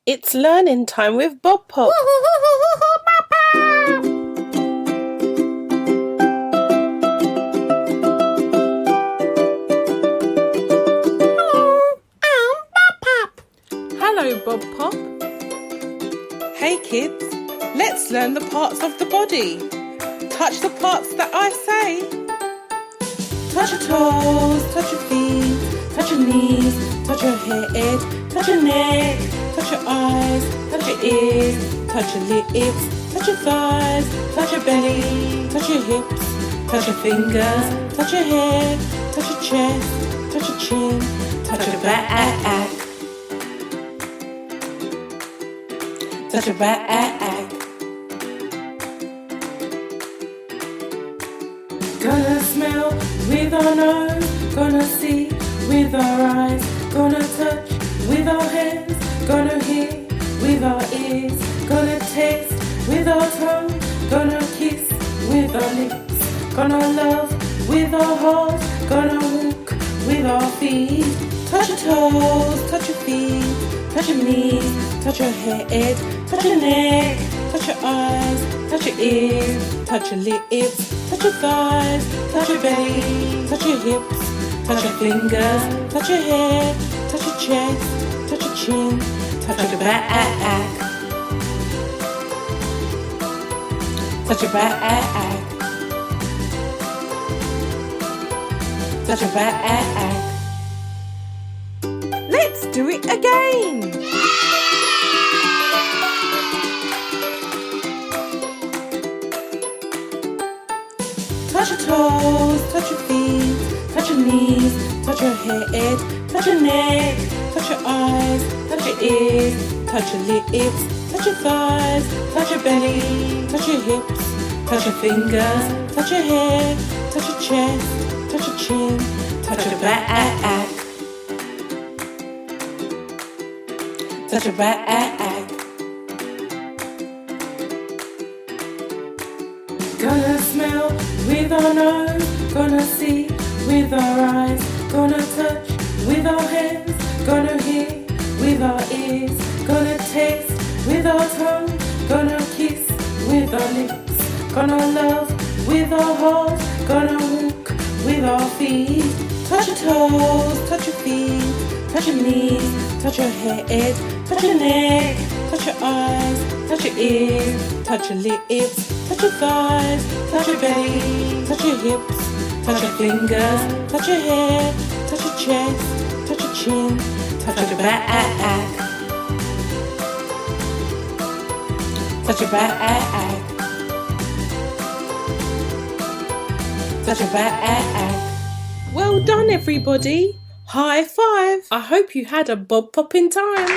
It's learning time with Bob Pop. Hello, Bob Pop. Hey kids, let's learn the parts of the body. Touch the parts that I say. Touch your toes, touch your feet, touch your knees, touch your head, touch your neck, touch your eyes, touch your ears, touch your lips, touch your thighs, touch your belly, touch your hips, touch your fingers, touch your head, touch your chest, touch your chin, touch your back, touch your back. Gonna smell with our nose, gonna see with our eyes, gonna touch with our hands, gonna hear with our ears, gonna taste with our tongue, gonna kiss with our lips, gonna love with our heart, gonna walk with our feet. Touch your toes, touch your feet, touch your knees, touch your head, touch your neck, touch your eyes, touch your ears, touch your lips, touch your thighs, touch your belly, touch your hips, touch your fingers, touch your head, touch your chest, touch your chin, touch your back, touch your back, touch your back. Let's do it again. Touch your toes, touch your feet, touch your knees, touch your head, touch your neck, touch your eyes, touch your ears, touch your lips, touch your thighs, touch your belly, touch your hips, touch your fingers, touch your head, touch your chest, touch your chin, touch your back, touch your back. Gonna smell with our nose, gonna see with our eyes, gonna touch with our hands, gonna hear with our ears, gonna taste with our tongue, gonna kiss with our lips, gonna love with our heart, gonna walk with our feet. Touch your toes, touch your feet, touch your knees, touch your head, touch your neck, touch your eyes, touch your ears, touch your lips, touch your thighs, touch your belly, touch your hips, touch your fingers, touch your head, touch your chest, touch your chin, touch your back, touch your back, touch your back. Well done, everybody. High five. I hope you had a Bob Poppin' time.